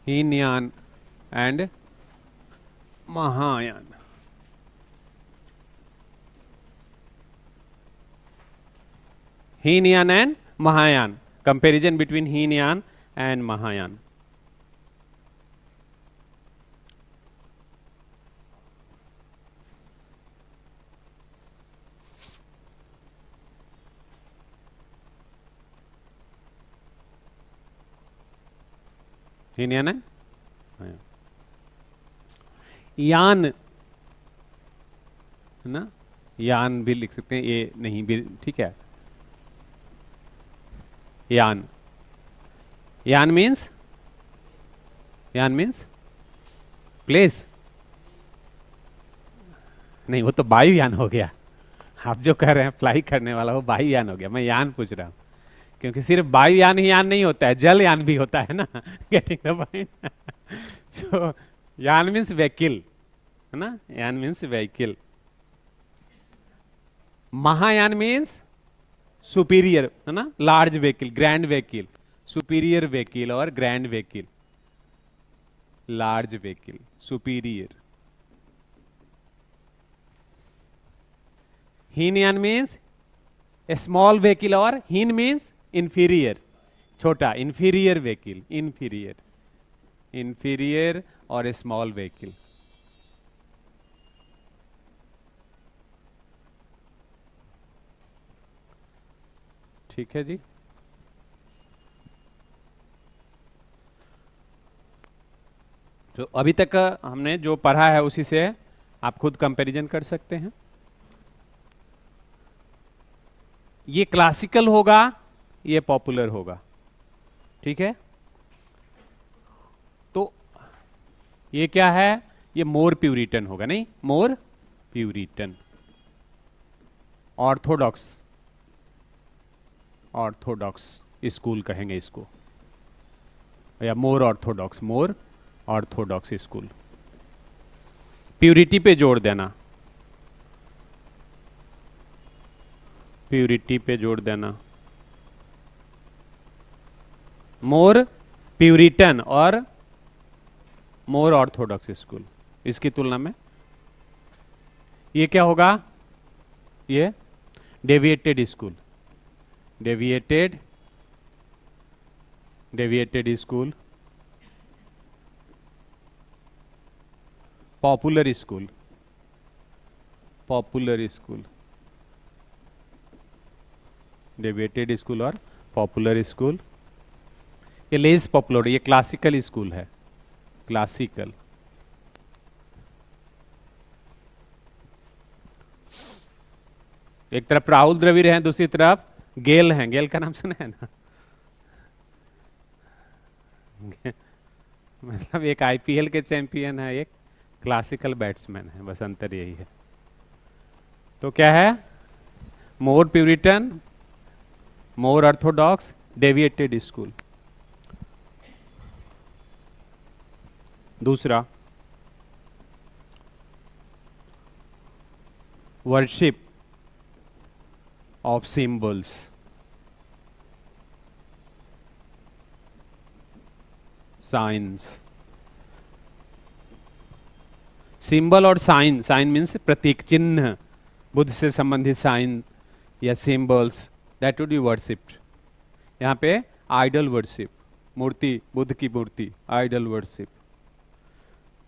Hinayana and Mahayana. Hinayana and Mahayana, comparison between Hinayana and Mahayana. Hinayana and Mahayana. यान है ना, यान भी लिख सकते हैं, ये नहीं भी ठीक है। यान, यान मीन्स, यान मीन्स प्लेस। नहीं, वो तो वायुयान हो गया। आप जो कह रहे हैं फ्लाई करने वाला, वो वायुयान हो गया। मैं यान पूछ रहा हूं, क्योंकि सिर्फ वायुयान ही यान नहीं होता है, जलयान भी होता है ना। Getting the point. सो यान मीन्स व्हीकल है ना, यान means vehicle. Mahayana means superior है ना, large vehicle, grand vehicle, superior vehicle और grand vehicle, large vehicle, superior. Hinayana means a small vehicle और हीन मीन्स इंफीरियर, छोटा, इंफीरियर व्हीकल, इंफीरियर, इंफीरियर और ए स्मॉल व्हीकल। ठीक है जी। तो अभी तक हमने जो पढ़ा है उसी से आप खुद कंपैरिजन कर सकते हैं। ये क्लासिकल होगा, ये पॉपुलर होगा, ठीक है। तो ये क्या है, ये मोर प्यूरिटन होगा, नहीं, मोर प्यूरिटन। ऑर्थोडॉक्स, ऑर्थोडॉक्स स्कूल कहेंगे इसको, या मोर ऑर्थोडॉक्स, मोर ऑर्थोडॉक्स स्कूल। प्यूरिटी पे जोड़ देना, प्यूरिटी पे जोड़ देना। मोर प्यूरिटन और मोर ऑर्थोडॉक्स स्कूल, इसकी तुलना में ये क्या होगा, ये deviated school, deviated, deviated school. Popular school, popular school, deviated school और पॉपुलर स्कूल। ये लेस पॉपुलर, ये क्लासिकल स्कूल है, क्लासिकल। एक तरफ राहुल द्रविड़ हैं, दूसरी तरफ गेल हैं। गेल का नाम सुना है ना? मतलब एक आईपीएल के चैंपियन है, एक क्लासिकल बैट्समैन है, बस अंतर यही है। तो क्या है, मोर प्यूरिटन, मोर ऑर्थोडॉक्स, डेविएटेड स्कूल। दूसरा, worship of symbols, science. Symbol और साइन, साइन मीन्स प्रतीक, चिन्ह, बुद्ध से संबंधित साइन या symbols, that would be worshipped. यहाँ पे आइडल वर्शिप, मूर्ति, बुद्ध की मूर्ति, आइडल वर्शिप।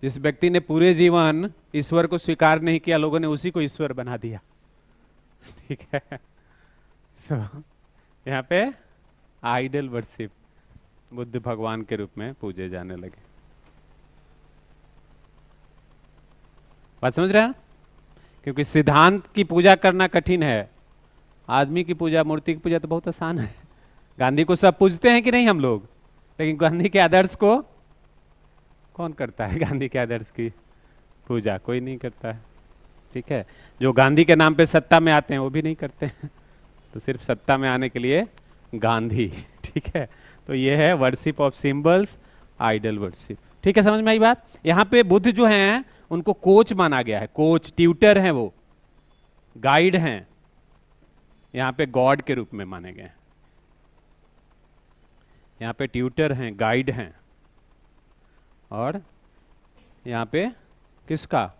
जिस व्यक्ति ने पूरे जीवन ईश्वर को स्वीकार नहीं किया, लोगों ने उसी को ईश्वर बना दिया, ठीक है। सो यहाँ पे आइडल वर्शिप, बुद्ध भगवान के रूप में पूजे जाने लगे। बात समझ रहे हैं? क्योंकि सिद्धांत की पूजा करना कठिन है, आदमी की पूजा, मूर्ति की पूजा तो बहुत आसान है। गांधी को सब पूजते हैं कि नहीं हम लोग, लेकिन गांधी के आदर्श को कौन करता है? गांधी के आदर्श की पूजा कोई नहीं करता है, ठीक है। जो गांधी के नाम पे सत्ता में आते हैं वो भी नहीं करते हैं, तो सिर्फ सत्ता में आने के लिए गांधी, ठीक है। तो ये है worship of symbols, idol worship, ठीक है। समझ में आई बात? यहाँ पे बुद्ध जो हैं उनको कोच माना गया है, कोच, ट्यूटर हैं, वो गाइड हैं, यहाँ पे गॉड के रूप में माने गए हैं। यहाँ पे ट्यूटर हैं, गाइड हैं। और यहाँ पे किसका?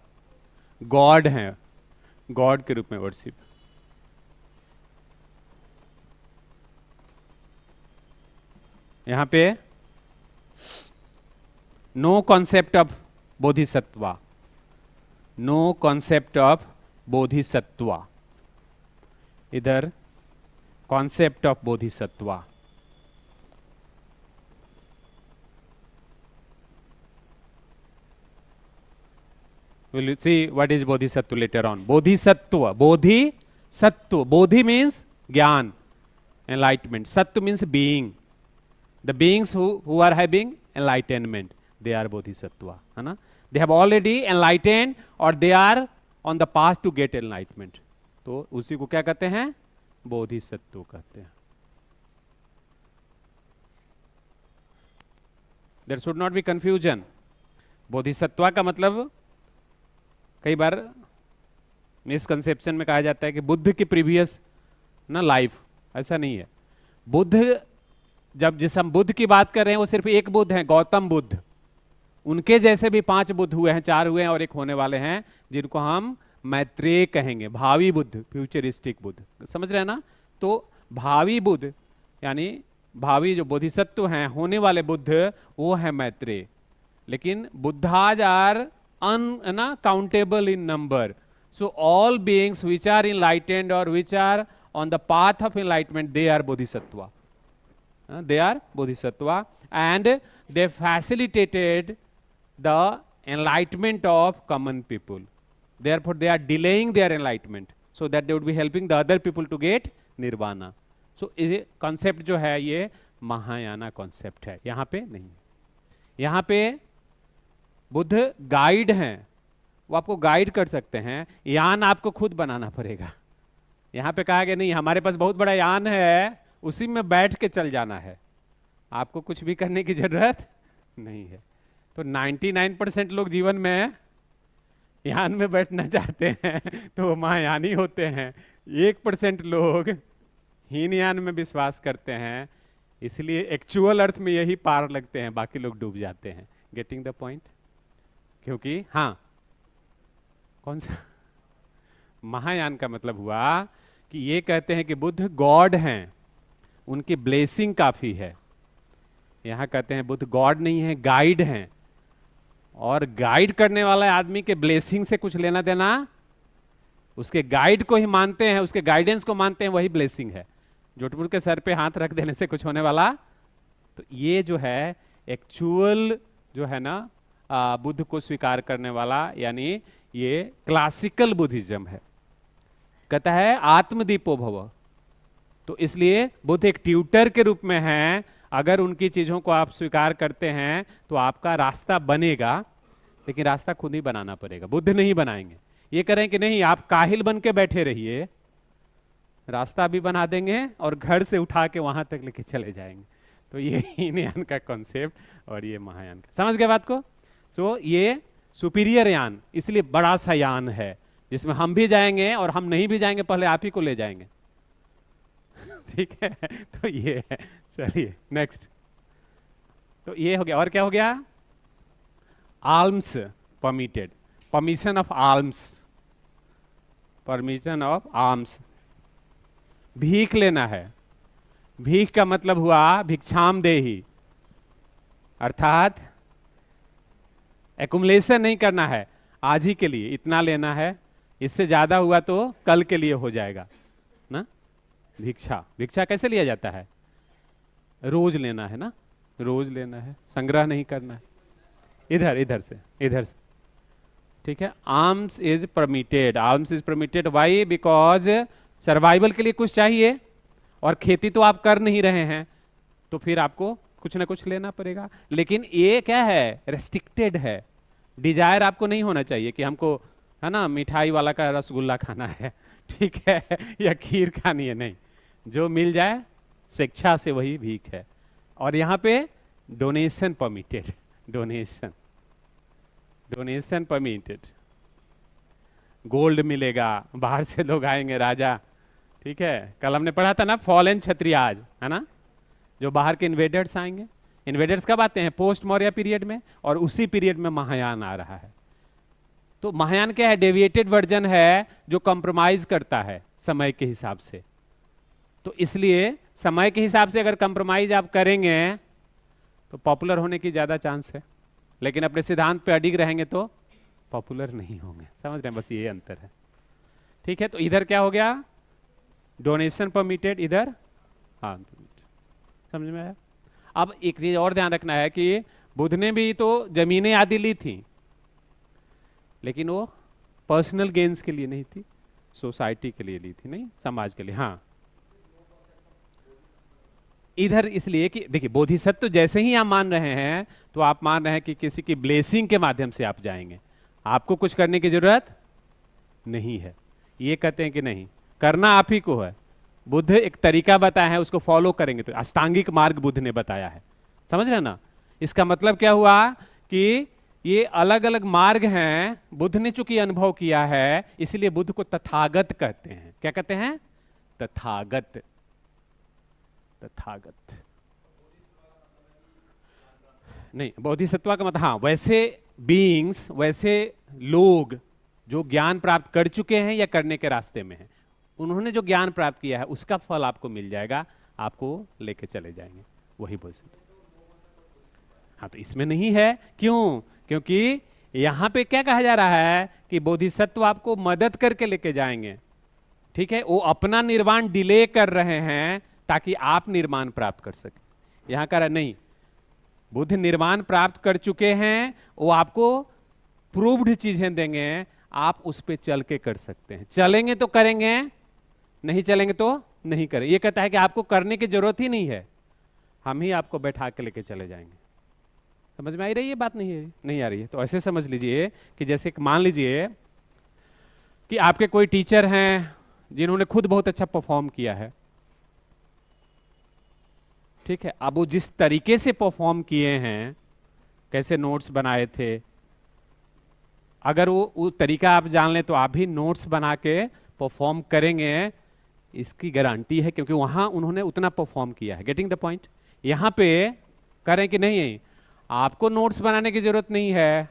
गॉड है, गॉड के रूप में वर्शिप। यहाँ पे no concept of Bodhisattva, no concept of Bodhisattva, इधर concept of Bodhisattva. Will you see what is bodhisattva later on? Bodhisattva, bodhisattva, bodhi means jnana, enlightenment. Sattva means being. The beings who are having enlightenment, they are bodhisattva, है ना? They have already enlightened or they are on the path to get enlightenment. तो उसी को क्या कहते हैं? बोधिसत्व कहते हैं। There should not be confusion. Bodhisattva का मतलब कई बार मिसकंसेप्शन में कहा जाता है कि बुद्ध की प्रीवियस ना लाइफ, ऐसा नहीं है। बुद्ध, जब जिस हम बुद्ध की बात कर रहे हैं वो सिर्फ एक बुद्ध हैं, गौतम बुद्ध। उनके जैसे भी 5 बुद्ध हुए हैं, 4 हुए हैं और एक होने वाले हैं, जिनको हम मैत्रेय कहेंगे, भावी बुद्ध, फ्यूचरिस्टिक बुद्ध। समझ रहे हैं ना? तो भावी बुद्ध यानी भावी जो बोधिसत्व हैं, होने वाले बुद्ध, वो है मैत्रेय। लेकिन Buddhas are uncountable in number. So all beings which are enlightened or which are on the path of enlightenment, they are bodhisattva. They are bodhisattva, and they facilitated the enlightenment of common people. Therefore, they are delaying their enlightenment so that they would be helping the other people to get nirvana. So ये concept जो है ये Mahayana concept है, यहाँ पे नहीं। यहाँ पे बुद्ध गाइड हैं, वो आपको गाइड कर सकते हैं, यान आपको खुद बनाना पड़ेगा। यहाँ पे कहा गया नहीं, हमारे पास बहुत बड़ा यान है, उसी में बैठ के चल जाना है, आपको कुछ भी करने की जरूरत नहीं है। तो 99% लोग जीवन में यान में बैठना चाहते हैं तो वो महायानी होते हैं। 1% लोग हीनयान में विश्वास करते हैं, इसलिए एक्चुअल अर्थ में यही पार लगते हैं, बाकी लोग डूब जाते हैं। Getting the point? क्योंकि हाँ, कौन सा महायान का मतलब हुआ कि ये कहते हैं कि बुद्ध गॉड हैं, उनकी ब्लेसिंग काफी है। यहां कहते हैं बुद्ध गॉड नहीं है, गाइड हैं, और गाइड करने वाला आदमी के ब्लेसिंग से कुछ लेना देना, उसके गाइड को ही मानते हैं, उसके गाइडेंस को मानते हैं, वही ब्लेसिंग है। जोटपुर के सर पे हाथ रख देने से कुछ होने वाला? तो ये जो है एक्चुअल जो है ना बुद्ध को स्वीकार करने वाला, यानी ये क्लासिकल बुद्धिज्म है। कहता है आत्मदीपो भव। तो इसलिए बुद्ध एक ट्यूटर के रूप में हैं, अगर उनकी चीजों को आप स्वीकार करते हैं तो आपका रास्ता बनेगा, लेकिन रास्ता खुद ही बनाना पड़ेगा, बुद्ध नहीं बनाएंगे। ये करें कि नहीं आप काहिल बन के बैठे रहिए, रास्ता भी बना देंगे और घर से उठा के वहां तक लेके चले जाएंगे। तो ये हीनयान का कॉन्सेप्ट और ये महायान का, समझ गए बात को? तो ये सुपीरियर यान, इसलिए बड़ा सा यान है जिसमें हम भी जाएंगे और हम नहीं भी जाएंगे, पहले आप ही को ले जाएंगे। ठीक है, तो ये है। चलिए नेक्स्ट। तो ये हो गया, और क्या हो गया? Alms permitted, permission of alms, permission of arms. भीख लेना है, भीख का मतलब हुआ भिक्षाम देहि, अर्थात एक्युमुलेशन नहीं करना है, आज ही के लिए इतना लेना है, इससे ज्यादा हुआ तो कल के लिए हो जाएगा ना। भिक्षा, भिक्षा कैसे लिया जाता है? रोज लेना है ना, रोज लेना है, संग्रह नहीं करना है। इधर इधर से, इधर से, ठीक है। Arms is permitted, arms is permitted, why? Because survival के लिए कुछ चाहिए, और खेती तो आप कर नहीं रहे हैं, तो फिर आपको कुछ ना कुछ लेना पड़ेगा। लेकिन ये क्या है? रेस्ट्रिक्टेड है। डिजायर आपको नहीं होना चाहिए कि हमको है ना मिठाई वाला का रसगुल्ला खाना है, ठीक है, या खीर खानी है, नहीं, जो मिल जाए स्वेच्छा से वही भीख है। और यहाँ पे donation permitted, donation, donation permitted. Gold मिलेगा, बाहर से लोग आएंगे, राजा, ठीक है। कल हमने पढ़ा था ना फॉलन क्षत्रियाज, है ना, जो बाहर के इन्वेडर्स आएंगे, इन्वेडर्स कब आते हैं? पोस्ट मौर्य पीरियड में, और उसी पीरियड में महायान आ रहा है। तो महायान क्या है? डेविएटेड वर्जन है जो कंप्रोमाइज करता है समय के हिसाब से। तो इसलिए समय के हिसाब से अगर कंप्रोमाइज आप करेंगे तो पॉपुलर होने की ज्यादा चांस है, लेकिन अपने सिद्धांत पे अडिग रहेंगे तो पॉपुलर नहीं होंगे। समझ रहे हैं? बस ये अंतर है। ठीक है, तो इधर क्या हो गया? डोनेशन परमिटेड, इधर हाँ, समझ में आया? अब एक चीज और ध्यान रखना है कि बुद्ध ने भी तो जमीनें आदि ली थी, लेकिन वो पर्सनल गेन्स के लिए नहीं थी, सोसाइटी के लिए ली थी, नहीं समाज के लिए। हाँ, इधर इसलिए कि देखिए बोधिसत्व जैसे ही आप मान रहे हैं तो आप मान रहे हैं कि किसी की ब्लेसिंग के माध्यम से आप जाएंगे, आपको कुछ करने की जरूरत नहीं है। ये कहते हैं कि नहीं, करना आप ही को है। बुद्ध एक तरीका बताया है, उसको फॉलो करेंगे तो अष्टांगिक मार्ग बुद्ध ने बताया है। समझ रहे ना? इसका मतलब क्या हुआ कि ये अलग अलग मार्ग हैं, बुद्ध ने चूंकि अनुभव किया है इसलिए बुद्ध को तथागत कहते हैं। क्या कहते हैं? तथागत। तथागत नहीं, बोधिसत्व का मतलब हाँ, वैसे बीइंग्स, वैसे लोग जो ज्ञान प्राप्त कर चुके हैं या करने के रास्ते में हैं, उन्होंने जो ज्ञान प्राप्त किया है उसका फल आपको मिल जाएगा, आपको लेके चले जाएंगे, वही बोधिसत्व। हाँ, तो इसमें नहीं है। क्यों? क्योंकि यहां पे क्या कहा जा रहा है कि बोधिसत्व आपको मदद करके लेके जाएंगे। ठीक है, वो अपना निर्वाण डिले कर रहे हैं ताकि आप निर्माण प्राप्त कर सके। यहां कह रहा नहीं, बुद्ध निर्माण प्राप्त कर चुके हैं, वो आपको प्रूव्ड चीजें देंगे, आप उस पे चल के कर सकते हैं। चलेंगे तो करेंगे, नहीं चलेंगे तो नहीं करें। ये कहता है कि आपको करने की जरूरत ही नहीं है, हम ही आपको बैठा के लेके चले जाएंगे। समझ में आ रही है बात? नहीं आ रही है तो ऐसे समझ लीजिए कि जैसे मान लीजिए कि आपके कोई टीचर हैं जिन्होंने खुद बहुत अच्छा परफॉर्म किया है। ठीक है, अब वो जिस तरीके से परफॉर्म किए हैं, कैसे नोट्स बनाए थे, अगर वो तरीका आप जान लें तो आप भी नोट्स बना के परफॉर्म करेंगे, इसकी गारंटी है, क्योंकि वहां उन्होंने उतना परफॉर्म किया है। Getting the point? यहां पे कह रहे हैं कि नहीं, आपको नोट्स बनाने की जरूरत नहीं है,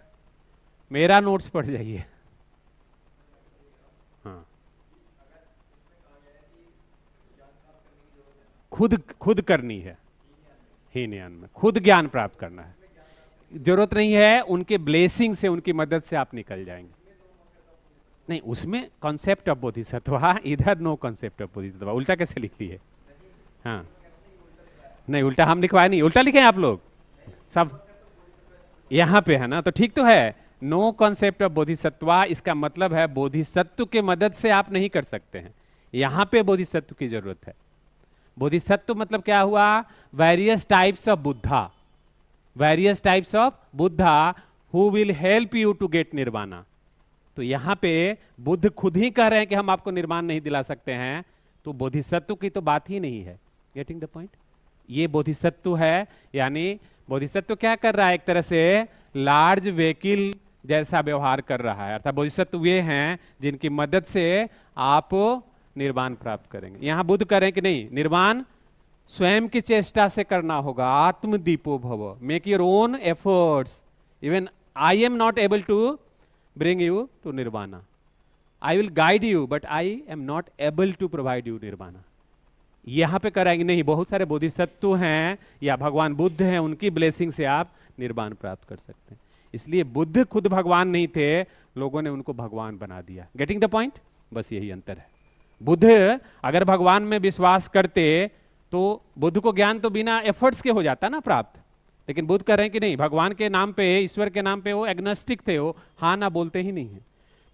मेरा नोट्स पढ़ जाइए। हाँ, खुद करनी है, हीनयान में खुद ज्ञान प्राप्त करना है, जरूरत नहीं है, उनके ब्लेसिंग से, उनकी मदद से आप निकल जाएंगे। नहीं, उसमें कॉन्सेप्ट ऑफ बोधिसत्व, इधर नो कॉन्सेप्ट ऑफ बोधिसत्व। उल्टा कैसे लिख ली है? हाँ, नहीं उल्टा हम लिखवाए नहीं, उल्टा लिखे आप लोग सब यहां पे है ना, तो ठीक तो है। नो कॉन्सेप्ट ऑफ बोधिसत्व, इसका मतलब है बोधिसत्व के मदद से आप नहीं कर सकते हैं, यहां पे बोधिसत्व की जरूरत है। बोधिसत्व मतलब क्या हुआ? Various types of Buddha, various types of Buddha who will help you to get nirvana. तो यहां पे बुद्ध खुद ही कह रहे हैं कि हम आपको निर्वाण नहीं दिला सकते हैं, तो बोधिसत्व की तो बात ही नहीं है। Getting the point? ये बोधिसत्व है, यानी बोधिसत्व क्या कर रहा है? एक तरह से लार्ज व्हीकल जैसा व्यवहार कर रहा है। अर्थात बोधिसत्व वे हैं जिनकी मदद से आप निर्वाण प्राप्त करेंगे। यहां बुद्ध कह रहे हैं कि नहीं, निर्वाण स्वयं की चेष्टा से करना होगा। आत्मदीपो भव, make your own efforts. Even I am not able to bring you to nirvana, I will guide you, but I am not able to provide you nirvana. यहां पे कराएंगे नहीं, बहुत सारे बोधिसत्व हैं या भगवान बुद्ध हैं, उनकी ब्लेसिंग से आप निर्वाण प्राप्त कर सकते हैं। इसलिए बुद्ध खुद भगवान नहीं थे, लोगों ने उनको भगवान बना दिया। Getting the point? बस यही अंतर है। बुद्ध अगर भगवान में विश्वास करते तो बुद्ध को ज्ञान तो बिना एफर्ट्स के हो जाता ना प्राप्त, लेकिन बुद्ध कह रहे हैं कि नहीं, भगवान के नाम पे, ईश्वर के नाम पे वो एग्नोस्टिक थे, वो हाँ ना बोलते ही नहीं है।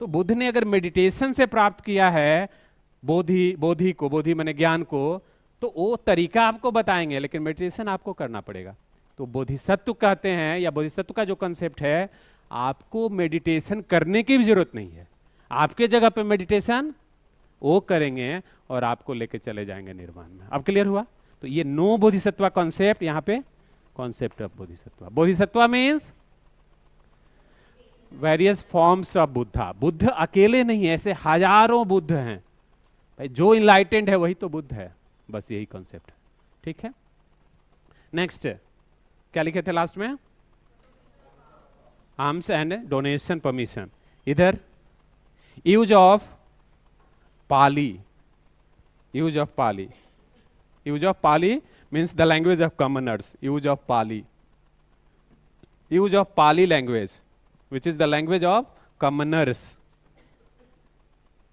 तो बुद्ध ने अगर मेडिटेशन से प्राप्त किया है बोधि माने ज्ञान को, तो वो तरीका आपको बताएंगे, लेकिन मेडिटेशन आपको करना पड़ेगा। तो बोधिसत्व कहते हैं, या बोधिसत्व का जो कंसेप्ट है, आपको मेडिटेशन करने की भी जरूरत नहीं है, आपके जगह पे मेडिटेशन वो करेंगे और आपको लेके चले जाएंगे निर्वाण में। अब क्लियर हुआ? तो ये नो बोधिसत्व कॉन्सेप्ट, यहां पे concept of Bodhisattva. Bodhisattva means various forms of Buddha. Buddha अकेले नहीं है, ऐसे हजारों बुद्ध हैं भाई, जो इनलाइटेंड है वही तो बुद्ध है, बस यही कॉन्सेप्ट है। ठीक है, नेक्स्ट क्या लिखे थे लास्ट में? Arms and donation permission. इधर use of Pali, use of Pali, use of Pali means the language of commoners, use of Pali, use of Pali language which is the language of commoners,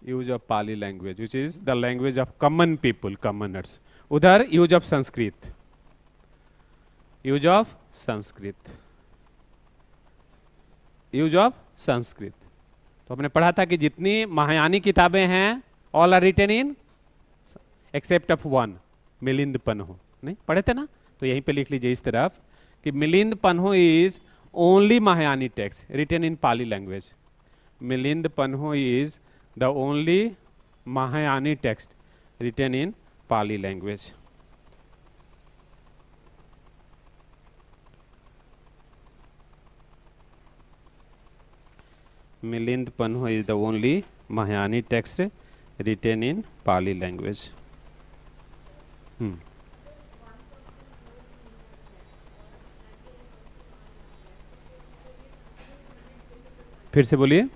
use of Pali language which is the language of common people, commoners. उधर use of Sanskrit, use of Sanskrit, use of Sanskrit. तो हमने पढ़ा था कि जितनी महायानी किताबें हैं all are written in except of one, Milind Panho. नहीं पढ़े थे ना? तो यहीं पे लिख लीजिए इस तरफ कि मिलिंद पन्हो इज ओनली महायानी text written in Pali language. Milind Panho is the only महायानी text written in Pali language. Milind Panho is the only Mahayani text written in Pali language. फिर से बोलिए।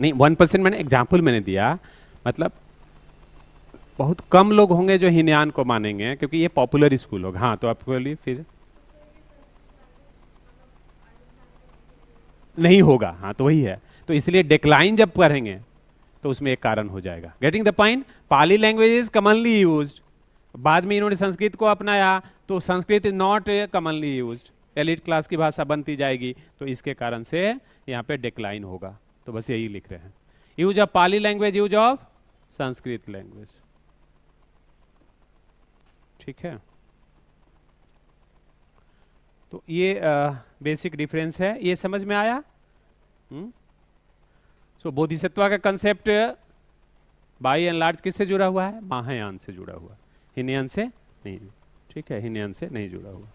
नहीं 1% मैंने एग्जाम्पल मैंने दिया, मतलब बहुत कम लोग होंगे जो हिनयान को मानेंगे क्योंकि ये पॉपुलर स्कूल होगा। हाँ तो आप बोलिए फिर। नहीं होगा, हाँ तो वही है। तो इसलिए डिक्लाइन जब पढ़ेंगे तो उसमें एक कारण हो जाएगा। Getting the point? Pali language is commonly used, बाद में इन्होंने संस्कृत को अपनाया तो Sanskrit is not commonly used, elite class की भाषा बनती जाएगी, तो इसके कारण से यहाँ पे डिक्लाइन होगा। तो बस यही लिख रहे हैं, use of Pali language, use of Sanskrit language. ठीक है, तो ये बेसिक डिफरेंस है, ये समझ में आया? सो बोधिसत्व का कंसेप्ट बाई एंड लार्ज किससे जुड़ा हुआ है? महायान से जुड़ा हुआ, हिनयान से नहीं। ठीक है, हिनयान से नहीं जुड़ा हुआ।